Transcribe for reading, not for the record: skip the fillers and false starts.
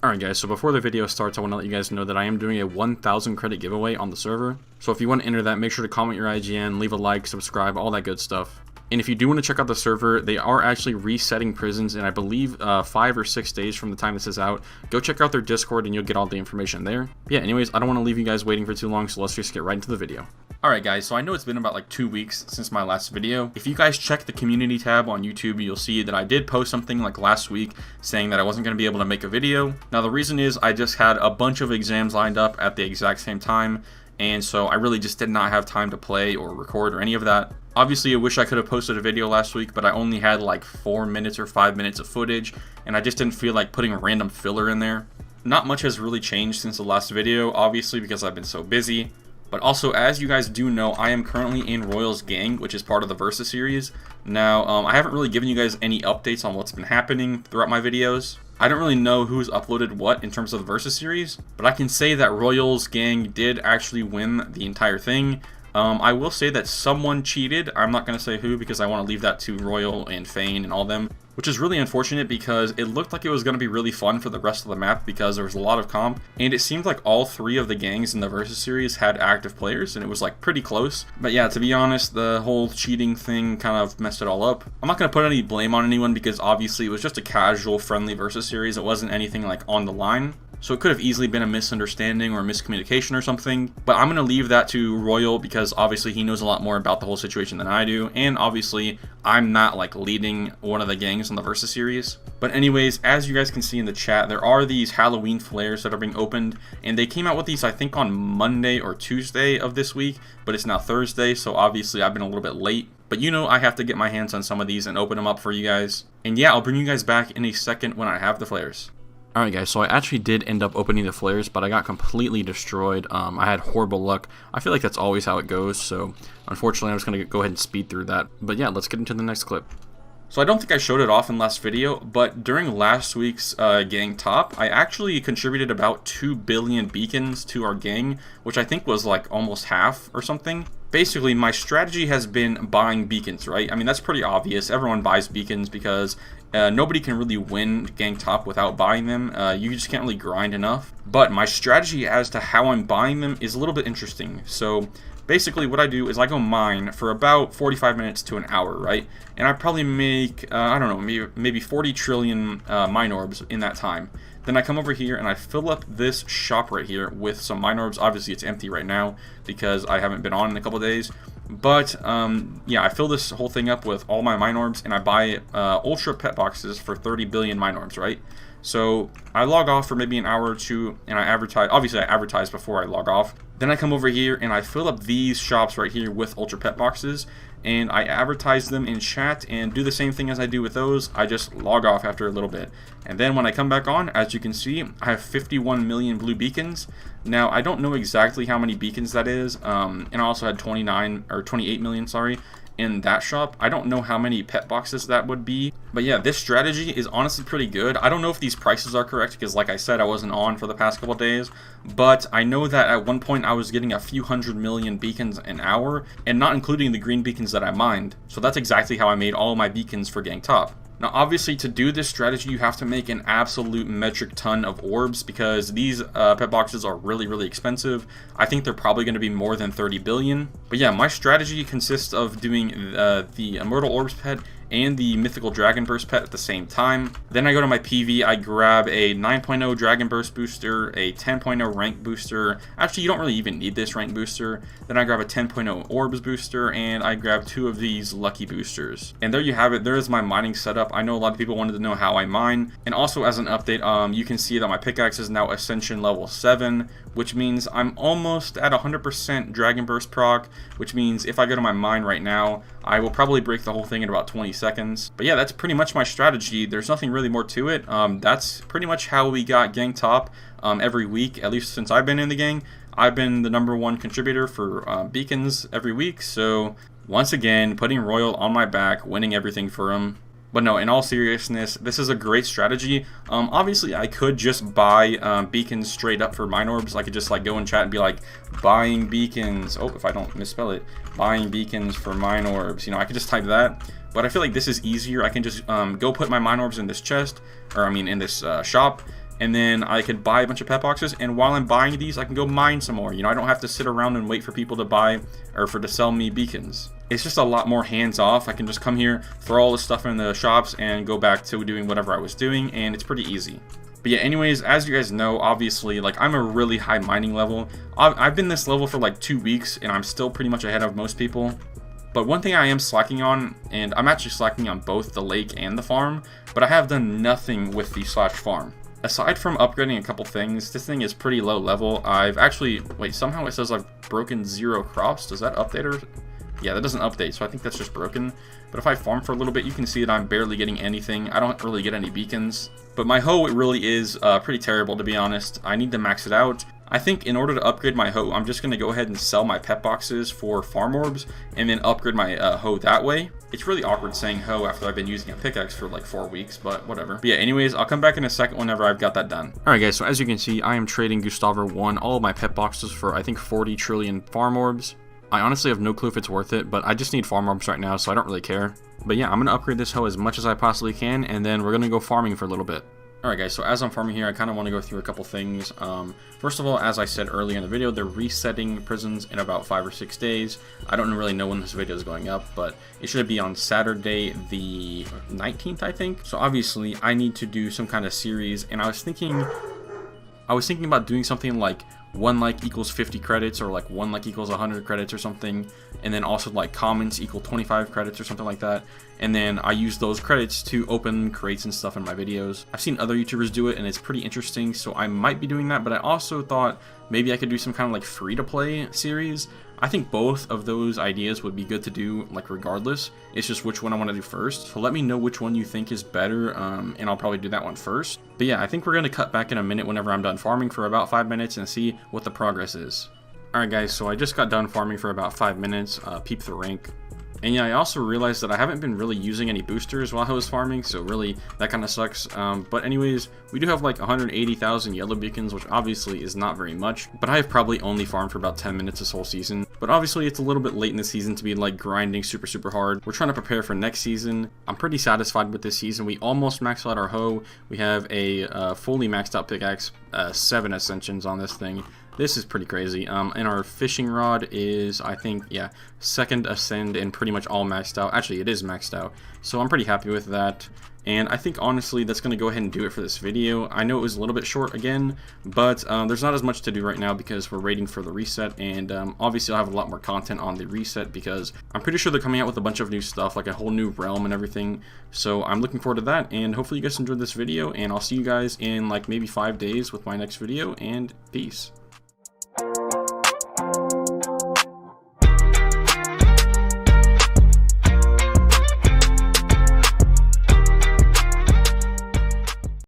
Alright guys, so before the video starts, I want to let you guys know that I am doing a 1,000 credit giveaway on the server. So if you want to enter that, make sure to comment your IGN, leave a like, subscribe, all that good stuff. And if you do want to check out the server, they are actually resetting prisons in I believe 5 or 6 days from the time this is out. Go check out their Discord and you'll get all the information there. Yeah, anyways, I don't want to leave you guys waiting for too long, so let's just get right into the video. Alright guys, so I know it's been about like 2 weeks since my last video. If you guys check the community tab on YouTube, you'll see that I did post something like last week saying that I wasn't going to be able to make a video. Now the reason is I just had a bunch of exams lined up at the exact same time, and so I really just did not have time to play or record or any of that. Obviously, I wish I could have posted a video last week, but I only had like 4 minutes or 5 minutes of footage, and I just didn't feel like putting a random filler in there. Not much has really changed since the last video, obviously because I've been so busy. But also, as you guys do know, I am currently in Royal's gang, which is part of the Versus series. Now, I haven't really given you guys any updates on what's been happening throughout my videos. I don't really know who's uploaded what in terms of the Versus series, but I can say that Royal's gang did actually win the entire thing. I will say that someone cheated. I'm not going to say who because I want to leave that to Royal and Fane and all them, which is really unfortunate because it looked like it was going to be really fun for the rest of the map because there was a lot of comp, and it seemed like all 3 of the gangs in the Versus series had active players, and it was like pretty close. But yeah, to be honest, the whole cheating thing kind of messed it all up. I'm not going to put any blame on anyone because obviously it was just a casual, friendly Versus series. It wasn't anything like on the line. So it could have easily been a misunderstanding or miscommunication or something, but I'm going to leave that to Royal because obviously he knows a lot more about the whole situation than I do, and obviously I'm not like leading one of the gangs on the Versus series. But anyways, as you guys can see in the chat, there are these Halloween flares that are being opened, and they came out with these I think on Monday or Tuesday of this week, but it's now Thursday, so obviously I've been a little bit late. But you know I have to get my hands on some of these and open them up for you guys. And yeah, I'll bring you guys back in a second when I have the flares. Alright guys, so I actually did end up opening the flares, but I got completely destroyed. I had horrible luck. I feel like that's always how it goes, so unfortunately I'm just going to go ahead and speed through that. But yeah, let's get into the next clip. So I don't think I showed it off in last video, but during last week's gang top, I actually contributed about 2 billion beacons to our gang, which I think was like almost half or something. Basically, my strategy has been buying beacons, right? I mean, that's pretty obvious. Everyone buys beacons because nobody can really win gang top without buying them. You just can't really grind enough. But my strategy as to how I'm buying them is a little bit interesting. So basically what I do is I go mine for about 45 minutes to an hour, right? And I probably make, I don't know, maybe 40 trillion mine orbs in that time. Then I come over here and I fill up this shop right here with some mine orbs. Obviously it's empty right now because I haven't been on in a couple days. But yeah, I fill this whole thing up with all my mine orbs, and I buy ultra pet boxes for 30 billion mine orbs, right? So I log off for maybe an hour or two, and I advertise. Obviously I advertise before I log off. Then I come over here and I fill up these shops right here with ultra pet boxes, and I advertise them in chat and do the same thing as I do with those. I just log off after a little bit. And then when I come back on, as you can see, I have 51 million blue beacons. Now, I don't know exactly how many beacons that is, and I also had 28 million, sorry, in that shop. I don't know how many pet boxes that would be, but yeah, this strategy is honestly pretty good. I don't know if these prices are correct because like I said, I wasn't on for the past couple days, but I know that at one point I was getting a few 100 million beacons an hour, and not including the green beacons that I mined. So that's exactly how I made all of my beacons for gang top. Now obviously to do this strategy you have to make an absolute metric ton of orbs because these pet boxes are really expensive. I think they're probably going to be more than 30 billion. But yeah, my strategy consists of doing the Immortal Orbs pet and the Mythical Dragon Burst pet at the same time. Then I go to my PV, I grab a 9.0 Dragon Burst booster, a 10.0 rank booster. Actually, you don't really even need this rank booster. Then I grab a 10.0 Orbs booster, and I grab 2 of these Lucky boosters. And there you have it. There is my mining setup. I know a lot of people wanted to know how I mine. And also as an update, you can see that my pickaxe is now Ascension level 7, which means I'm almost at 100% Dragon Burst proc, which means if I go to my mine right now, I will probably break the whole thing in about 20 seconds. But yeah, that's pretty much my strategy. There's nothing really more to it. That's pretty much how we got gang top every week, at least since I've been in the gang. I've been the #1 contributor for beacons every week, so once again, putting Royal on my back, winning everything for him. But no, in all seriousness, this is a great strategy. Obviously, I could just buy beacons straight up for mine orbs. I could just like go in chat and be like, buying beacons. Oh, if I don't misspell it, buying beacons for mine orbs. You know, I could just type that. But I feel like this is easier. I can just go put my mine orbs in this chest, or I mean in this shop, and then I could buy a bunch of pet boxes, and while I'm buying these, I can go mine some more. You know, I don't have to sit around and wait for people to buy or to sell me beacons. It's just a lot more hands-off. I can just come here, throw all the stuff in the shops, and go back to doing whatever I was doing, and it's pretty easy. But yeah, anyways, as you guys know, obviously, like, I'm a really high mining level. I've been this level for like 2 weeks, and I'm still pretty much ahead of most people. But one thing I am slacking on, and I'm actually slacking on both the lake and the farm, but I have done nothing with the slash farm. Aside from upgrading a couple things, this thing is pretty low level. I've actually, wait, somehow it says I've broken 0 crops. Does that update or? Yeah, that doesn't update, so I think that's just broken. But if I farm for a little bit, you can see that I'm barely getting anything. I don't really get any beacons. But my hoe, it really is pretty terrible, to be honest. I need to max it out. I think in order to upgrade my hoe, I'm just going to go ahead and sell my pet boxes for farm orbs, and then upgrade my hoe that way. It's really awkward saying hoe after I've been using a pickaxe for like 4 weeks, but whatever. But yeah, anyways, I'll come back in a second whenever I've got that done. Alright guys, so as you can see, I am trading Gustavo 1 all of my pet boxes for I think 40 trillion farm orbs. I honestly have no clue if it's worth it, but I just need farm orbs right now, so I don't really care. But yeah, I'm going to upgrade this hoe as much as I possibly can, and then we're going to go farming for a little bit. Alright guys, so as I'm farming here, I kind of want to go through a couple things. First of all, as I said earlier in the video, they're resetting prisons in about 5 or 6 days. I don't really know when this video is going up, but it should be on Saturday the 19th, I think. So obviously, I need to do some kind of series, and I was thinking about doing something like 1 like equals 50 credits, or like 1 like equals 100 credits or something, and then also like comments equal 25 credits or something like that, and then I use those credits to open crates and stuff in my videos. I've seen other YouTubers do it, and it's pretty interesting, so I might be doing that. But I also thought maybe I could do some kind of like free-to-play series. I think both of those ideas would be good to do, like, regardless. It's just which one I want to do first. So let me know which one you think is better, and I'll probably do that one first. But yeah, I think we're going to cut back in a minute whenever I'm done farming for about 5 minutes and see what the progress is. Alright guys, so I just got done farming for about 5 minutes, peep the rank. And yeah, I also realized that I haven't been really using any boosters while I was farming, so really, that kind of sucks. But anyways, we do have like 180,000 yellow beacons, which obviously is not very much. But I have probably only farmed for about 10 minutes this whole season. But obviously, it's a little bit late in the season to be like grinding super hard. We're trying to prepare for next season. I'm pretty satisfied with this season. We almost maxed out our hoe. We have a fully maxed out pickaxe, 7 ascensions on this thing. This is pretty crazy. And our fishing rod is, I think, yeah, 2nd ascend and pretty much all maxed out. Actually, it is maxed out. So I'm pretty happy with that. And I think, honestly, that's going to go ahead and do it for this video. I know it was a little bit short again, but there's not as much to do right now because we're waiting for the reset. And obviously, I'll have a lot more content on the reset because I'm pretty sure they're coming out with a bunch of new stuff, like a whole new realm and everything. So I'm looking forward to that. And hopefully you guys enjoyed this video. And I'll see you guys in like maybe 5 days with my next video. And peace.